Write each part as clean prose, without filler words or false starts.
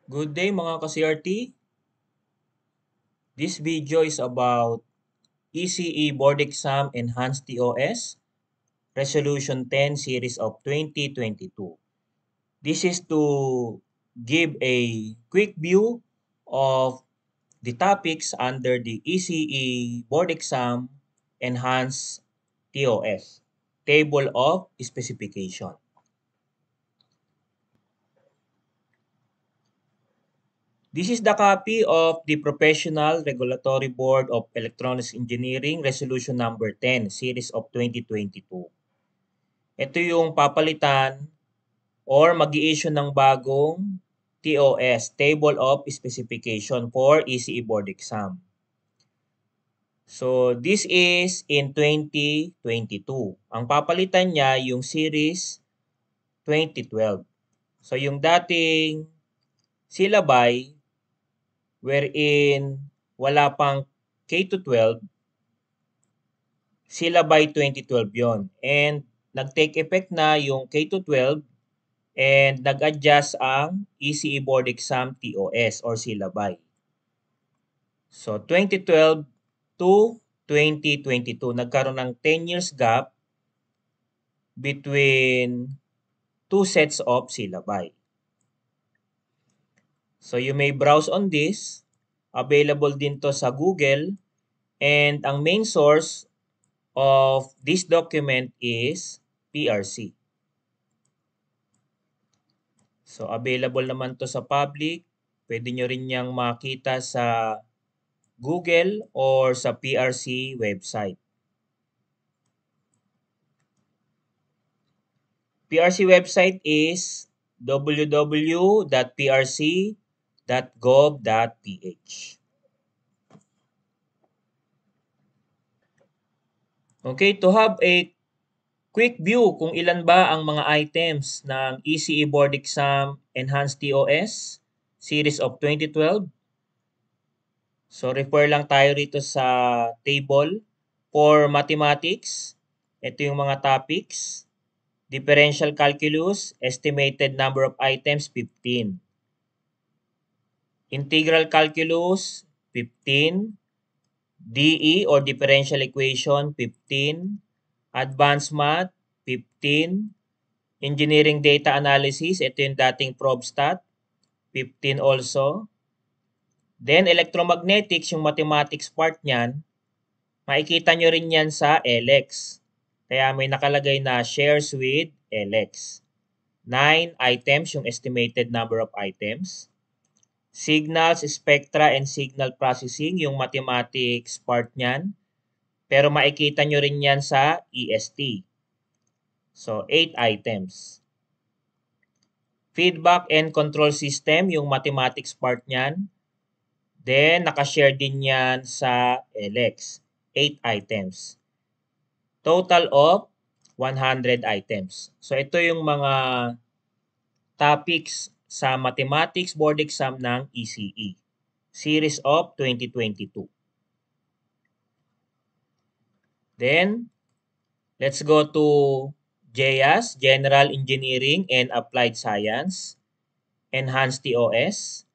Good day mga ka-CRT. This video is about ECE Board Exam Enhanced TOS Resolution 10 Series of 2022. This is to give a quick view of the topics under the ECE Board Exam Enhanced TOS Table of Specification. This is the copy of the Professional Regulatory Board of Electronics Engineering Resolution number 10, Series of 2022. Ito yung papalitan or mag-i-issue ng bagong TOS, Table of Specification for ECE Board Exam. So, this is in 2022. Ang papalitan niya yung Series 2012. So, yung dating silabay wherein wala pang K to 12, sila by 2012 yon. And nag-take effect na yung K to 12 and nag-adjust ang ECE Board Exam TOS or syllabi. So 2012 to 2022, nagkaroon ng 10 years gap between two sets of syllabi. So you may browse on this. Available din to sa Google. And ang main source of this document is PRC. So available naman to sa public. Pwede nyo rin niyang makita sa Google or sa PRC website. PRC website is www.prc.gov.ph. Okay, to have a quick view kung ilan ba ang mga items ng ECE Board Exam Enhanced TOS Series of 2012. So refer lang tayo rito sa table. For mathematics, ito yung mga topics. Differential calculus, estimated number of items 15. Integral calculus 15. DE or differential equation 15. Advanced math 15. Engineering data analysis, ito yung dating ProbStat 15 also. Then electromagnetics, yung mathematics part niyan, makikita nyo rin yan sa LX. Kaya may nakalagay na shares with LX. 9 items, yung estimated number of items. Signals, spectra, and signal processing, yung mathematics part niyan. Pero makikita nyo rin yan sa EST. So, 8 items. Feedback and control system, yung mathematics part niyan. Then, nakashare din yan sa LX. 8 items. Total of 100 items. So, ito yung mga topics sa Mathematics Board Exam ng ECE. Series of 2022. Then, let's go to GEAS, General Engineering and Applied Science, Enhanced TOS.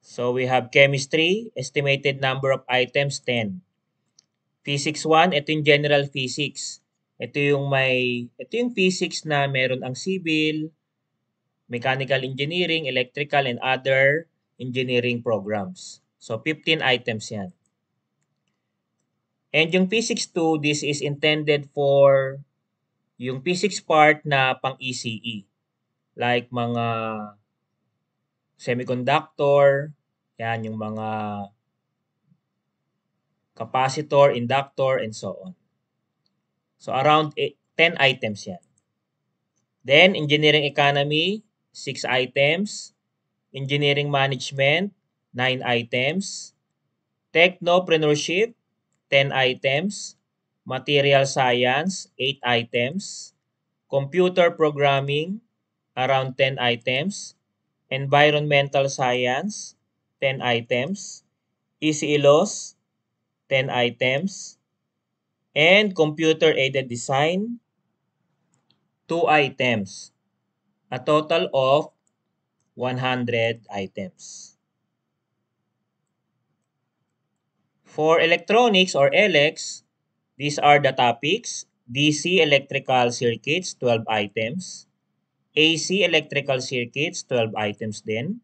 So we have chemistry, estimated number of items 10. Physics 1, ito yung general physics. Ito yung physics na meron ang civil, mechanical engineering, electrical, and other engineering programs. So 15 items yan. And yung physics 2, this is intended for yung physics part na pang ECE. Like mga semiconductor, yan yung mga capacitor, inductor, and so on. So around 10 items yan. Then engineering economy, 6 items. Engineering management, 9 items. Technopreneurship, 10 items. Material science, 8 items. Computer programming, around 10 items. Environmental science, 10 items. ECE laws, 10 items. And computer-aided design, 2 items. A total of 100 items. For electronics or ELECs, these are the topics: DC electrical circuits, 12 items. AC electrical circuits, 12 items din.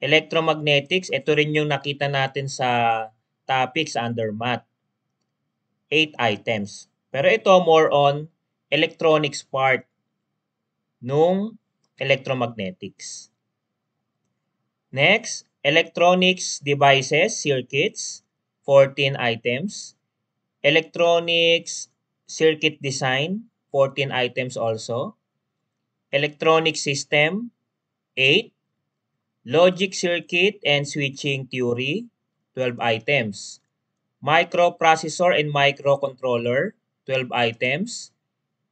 Electromagnetics, ito rin yung nakita natin sa topics under math. 8 items. Pero ito more on electronics part nung electromagnetics. Next, electronics devices, circuits, 14 items. Electronics circuit design, 14 items also. Electronic system, 8. Logic circuit and switching theory, 12 items. Microprocessor and microcontroller, 12 items.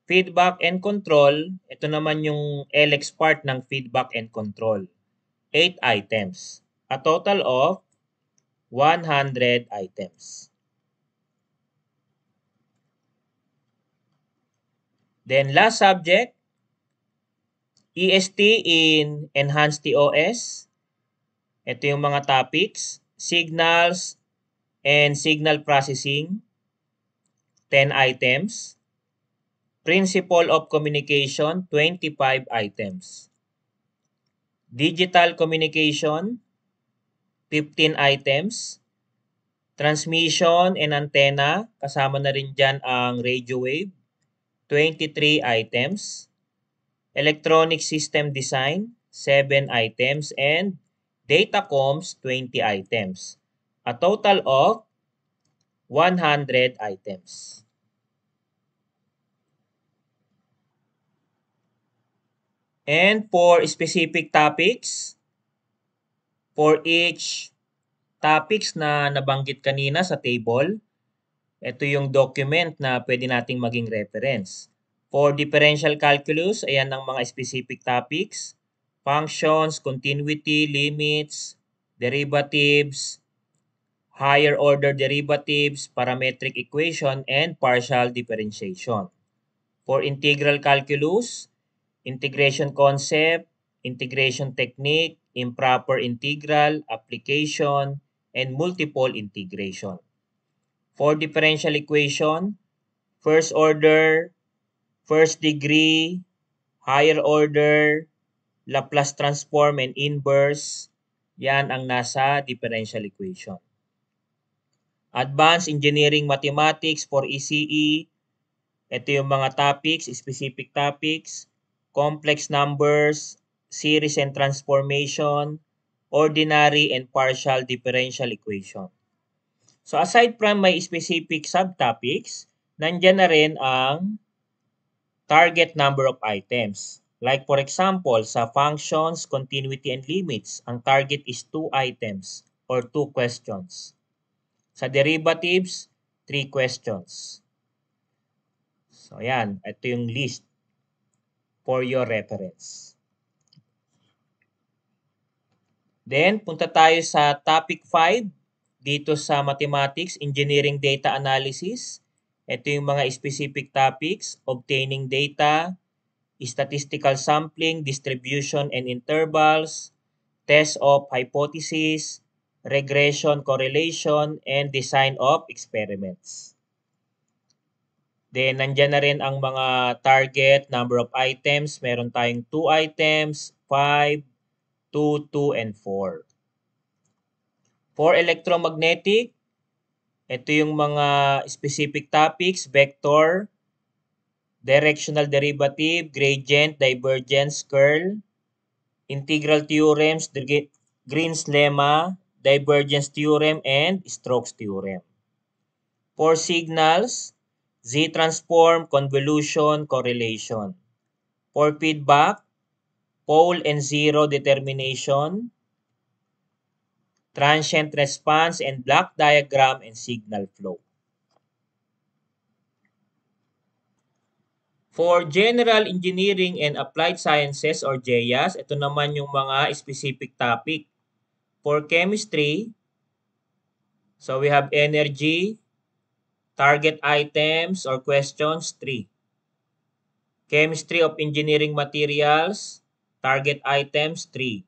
Feedback and control, ito naman yung LX part ng feedback and control, 8 items. A total of 100 items. Then last subject, EST in Enhanced TOS. Ito yung mga topics: signals and signal processing, 10 items. Principle of communication, 25 items. Digital communication, 15 items. Transmission and antenna, kasama na rin dyan ang radio wave, 23 items. Electronic system design, 7 items. And datacomms, 20 items. A total of 100 items. And for specific topics, for each topics na nabanggit kanina sa table, ito yung document na pwede nating maging reference. For differential calculus, ayan ang mga specific topics: functions, continuity, limits, derivatives, higher order derivatives, parametric equation, and partial differentiation. For integral calculus, integration concept, integration technique, improper integral, application, and multiple integration. For differential equation, first order, first degree, higher order, Laplace transform, and inverse, yan ang nasa differential equation. Advanced Engineering Mathematics for ECE, ito yung mga topics, specific topics: complex numbers, series and transformation, ordinary and partial differential equation. So aside from may specific subtopics, nandyan na rin ang target number of items. Like for example, sa functions, continuity, and limits, ang target is 2 items or 2 questions. Sa derivatives, 3 questions. So yan, ito yung list for your reference. Then, punta tayo sa topic 5 dito sa Mathematics, Engineering Data Analysis. Ito yung mga specific topics: obtaining data, statistical sampling, distribution and intervals, test of hypothesis, regression, correlation, and design of experiments. Then, nandyan na rin ang mga target number of items. Meron tayong 2 items, 5, 2, 2, and 4. For electromagnetic, ito yung mga specific topics: vector, directional derivative, gradient, divergence, curl, integral theorems, Green's lemma, divergence theorem, and Stokes theorem. For signals, Z-transform, convolution, correlation. For feedback, pole and zero determination, transient response, and block diagram and signal flow. For General Engineering and Applied Sciences or GEAS, ito naman yung mga specific topic. For chemistry, so we have energy, target items or questions, 3. Chemistry of engineering materials, target items, 3.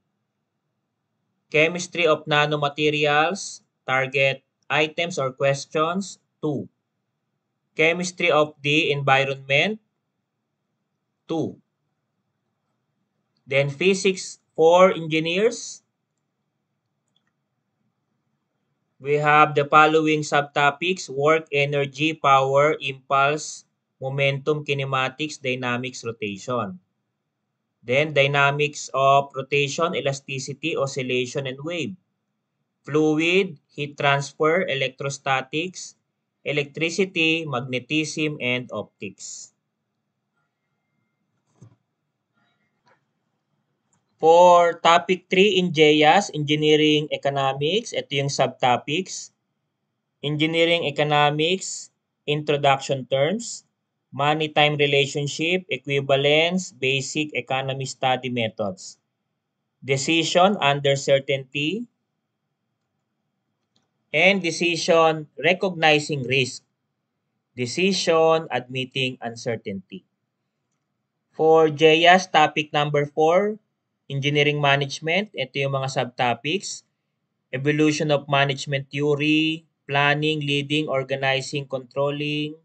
Chemistry of nanomaterials, target items or questions, 2. Chemistry of the environment, 2. Then physics for engineers, we have the following subtopics: work, energy, power, impulse, momentum, kinematics, dynamics, rotation. Then dynamics of rotation, elasticity, oscillation, and wave. Fluid, heat transfer, electrostatics, electricity, magnetism, and optics. For topic 3 in JEAS, Engineering Economics, ito yung subtopics. Engineering Economics, Introduction Terms, Money-Time Relationship, Equivalence, Basic Economy Study Methods. Decision under certainty, and decision recognizing risk. Decision admitting uncertainty. For JEAS topic number 4, Engineering Management, ito yung mga subtopics. Evolution of Management Theory, Planning, Leading, Organizing, Controlling,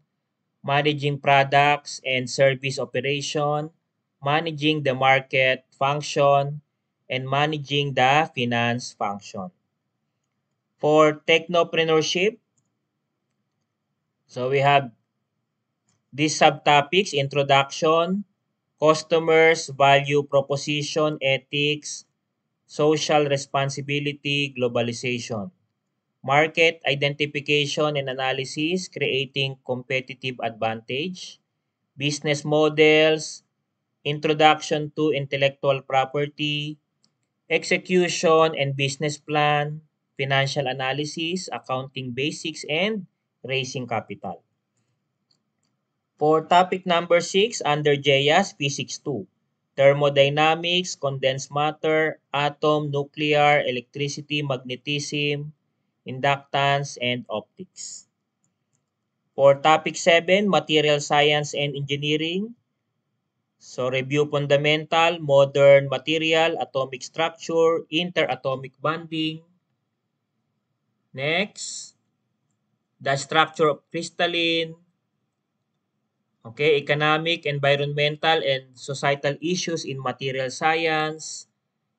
Managing Products and Service Operation, Managing the Market Function, and Managing the Finance Function. For Technopreneurship, so we have these subtopics: Introduction, Customers, Value Proposition, Ethics, Social Responsibility, Globalization. Market Identification and Analysis, Creating Competitive Advantage. Business Models, Introduction to Intellectual Property, Execution and Business Plan, Financial Analysis, Accounting Basics, and Raising Capital. For topic number 6, under JEAS, Physics 2, Thermodynamics, Condensed Matter, Atom, Nuclear, Electricity, Magnetism, Inductance, and Optics. For topic 7, Material Science and Engineering, so review fundamental, modern material, atomic structure, interatomic bonding. Next, the structure of crystalline. Okay, economic, environmental, and societal issues in material science,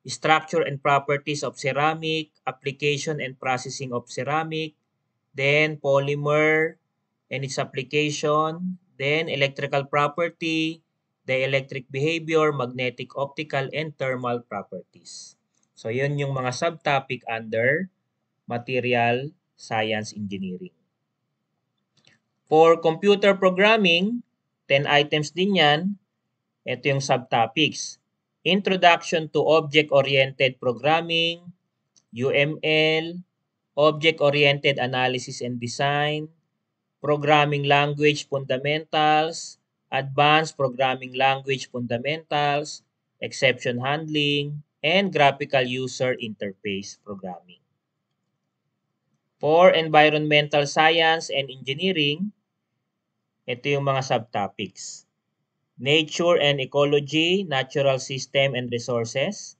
structure and properties of ceramic, application and processing of ceramic, then polymer and its application, then electrical property, dielectric behavior, magnetic, optical, and thermal properties. So, yun yung mga subtopic under material science engineering. For computer programming, 10 items din yan. Ito yung subtopics: Introduction to Object-Oriented Programming, UML, Object-Oriented Analysis and Design, Programming Language Fundamentals, Advanced Programming Language Fundamentals, Exception Handling, and Graphical User Interface Programming. For Environmental Science and Engineering, ito yung mga subtopics: Nature and Ecology, Natural System and Resources,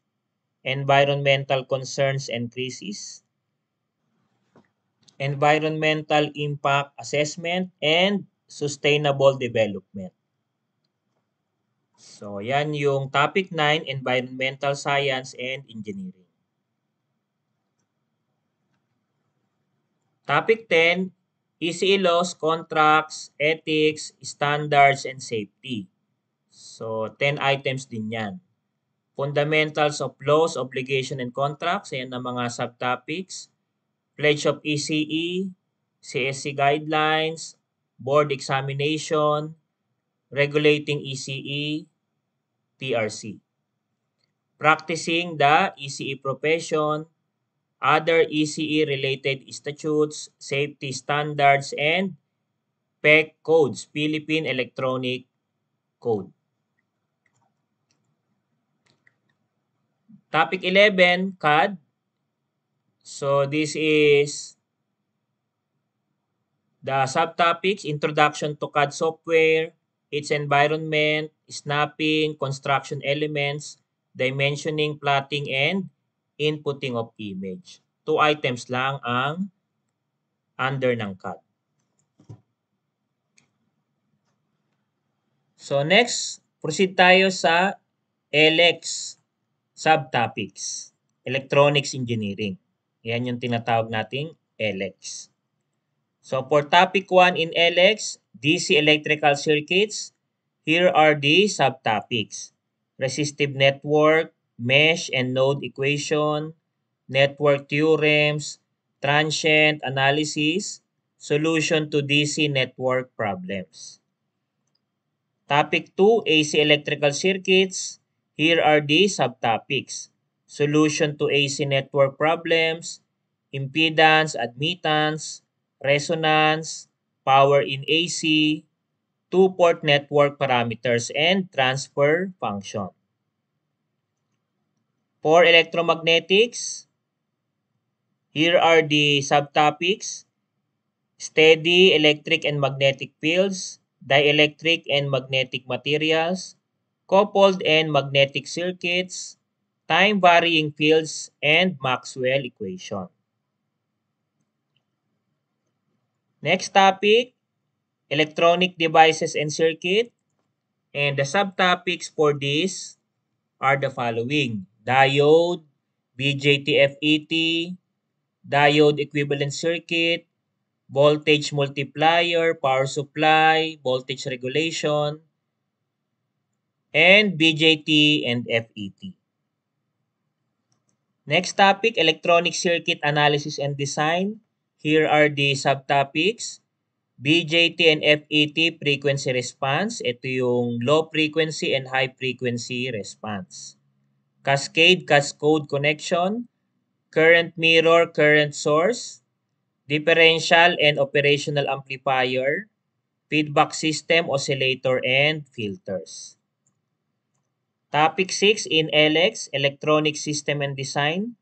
Environmental Concerns and Crises, Environmental Impact Assessment, and Sustainable Development. So, yan yung topic 9, Environmental Science and Engineering. Topic 10, ECE Laws, Contracts, Ethics, Standards, and Safety. So, 10 items din yan. Fundamentals of Laws, Obligation, and Contracts. Ayan ang mga subtopics. Pledge of ECE, CSC Guidelines, Board Examination, Regulating ECE, TRC. Practicing the ECE Profession, other ECE-related statutes, safety standards, and PEC codes, Philippine Electronic Code. Topic 11, CAD. So this is the subtopics: Introduction to CAD software, its environment, snapping, construction elements, dimensioning, plotting, and inputting of image. 2 items lang ang under ng CAD. So next, proceed tayo sa ELEX subtopics. Electronics Engineering. Yan yung tinatawag nating ELEX. So for topic 1 in ELEX, DC electrical circuits, here are the subtopics. Resistive network, mesh and node equation, network theorems, transient analysis, solution to DC network problems. Topic 2, AC electrical circuits. Here are the subtopics. Solution to AC network problems, impedance, admittance, resonance, power in AC, two-port network parameters, and transfer function. For electromagnetics, here are the subtopics. Steady electric and magnetic fields, dielectric and magnetic materials, coupled and magnetic circuits, time-varying fields, and Maxwell equation. Next topic, electronic devices and circuit. And the subtopics for this are the following: diode, BJT-FET, diode equivalent circuit, voltage multiplier, power supply, voltage regulation, and BJT and FET. Next topic, electronic circuit analysis and design. Here are the subtopics. BJT and FET frequency response. Ito yung low frequency and high frequency response. Cascade connection, current mirror, current source, differential and operational amplifier, feedback system, oscillator, and filters. Topic 6 in ELEX, electronic system and design.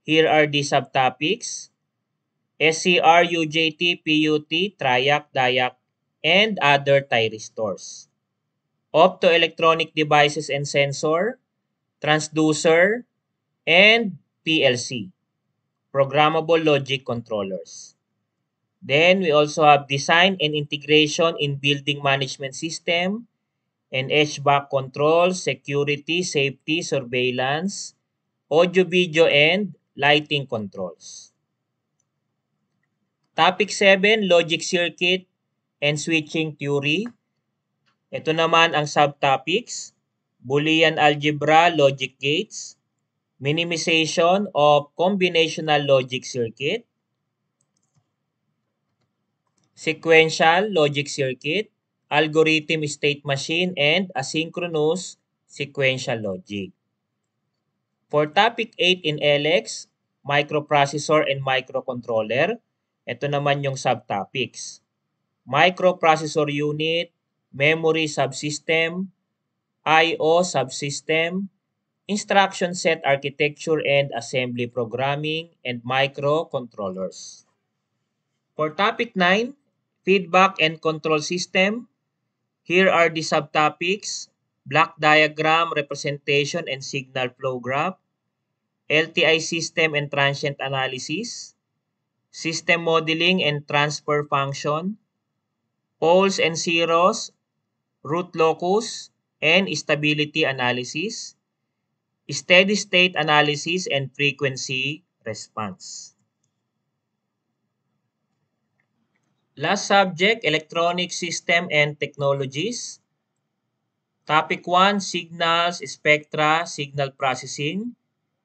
Here are the subtopics: SCR, UJT, PUT, triac, diac, and other thyristors. Optoelectronic devices and sensor, transducer, and PLC, programmable logic controllers. Then we also have design and integration in building management system and HVAC control, security, safety, surveillance, audio, video, and lighting controls. Topic 7, logic circuit and switching theory. Ito naman ang subtopics: Boolean algebra, logic gates, minimization of combinational logic circuit, sequential logic circuit, algorithm state machine, and asynchronous sequential logic. For topic 8 in ELEX, microprocessor and microcontroller, ito naman yung subtopics: microprocessor unit, memory subsystem, I/O subsystem, instruction set architecture and assembly programming, and microcontrollers. For topic 9, feedback and control system, here are the subtopics: block diagram, representation, and signal flow graph, LTI system and transient analysis, system modeling and transfer function, poles and zeros, root locus, and stability analysis, steady state analysis, and frequency response. Last subject, electronic system and technologies. Topic 1, signals, spectra, signal processing.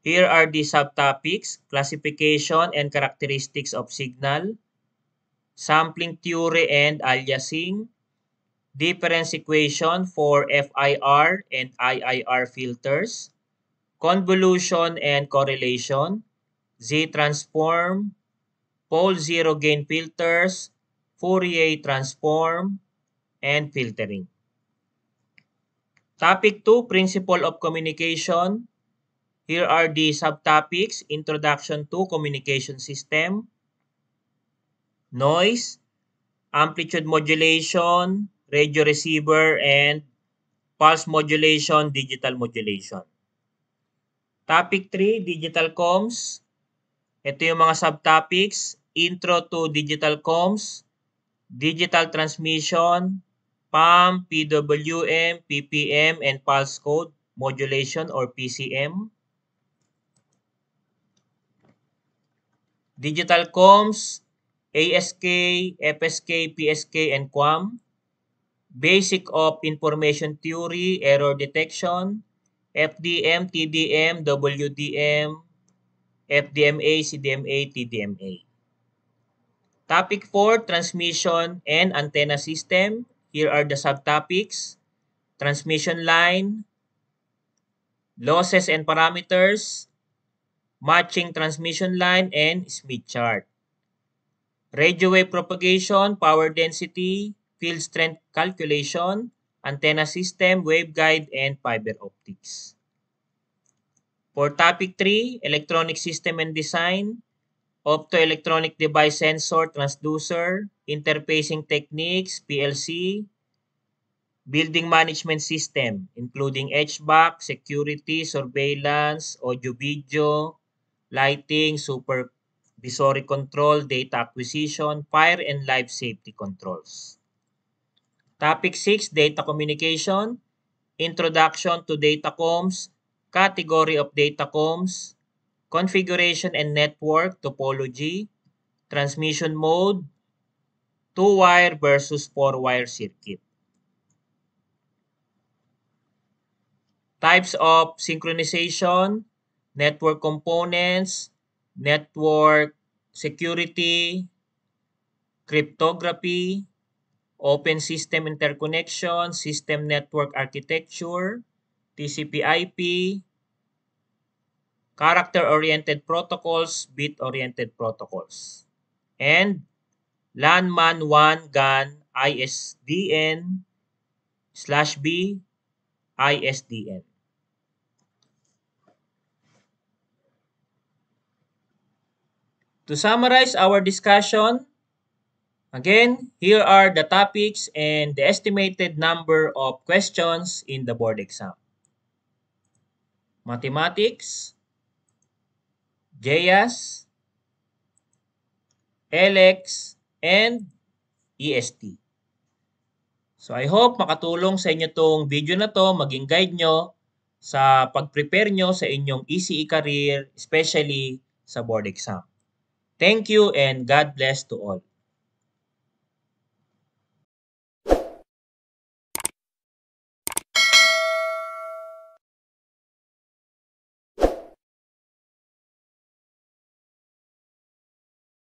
Here are the subtopics: classification and characteristics of signal, sampling theory and aliasing, difference equation for FIR and IIR filters, convolution and correlation, Z-transform, pole zero gain filters, Fourier transform, and filtering. Topic 2, principle of communication. Here are the subtopics: introduction to communication system, noise, amplitude modulation, radio receiver, and pulse modulation, digital modulation. Topic 3, Digital Comms. Ito yung mga subtopics. Intro to Digital Comms, Digital Transmission, PAM, PWM, PPM, and Pulse Code Modulation or PCM. Digital Comms, ASK, FSK, PSK, and QAM. Basic of Information Theory, Error Detection, FDM, TDM, WDM, FDMA, CDMA, TDMA. Topic 4, Transmission and Antenna System. Here are the subtopics. Transmission line, losses and parameters, matching transmission line, and Smith chart. Radio wave propagation, power density, field strength calculation, antenna system, waveguide, and fiber optics. For topic 3, electronic system and design, optoelectronic device sensor, transducer, interfacing techniques, PLC, building management system, including HVAC, security, surveillance, audio-video, lighting, supervisory control, data acquisition, fire and life safety controls. Topic 6, data communication, introduction to data comms, category of data comms, configuration and network topology, transmission mode, 2-wire versus 4-wire circuit. Types of synchronization, network components, network security, cryptography, open system interconnection, system network architecture, TCP/IP, character-oriented protocols, bit-oriented protocols, and LAN MAN WAN GAN ISDN/B ISDN. To summarize our discussion, again, here are the topics and the estimated number of questions in the board exam. Mathematics, JAS, LX, and EST. So I hope makatulong sa inyo tong video na to, maging guide nyo sa pag-prepare nyo sa inyong ECE career, especially sa board exam. Thank you and God bless to all.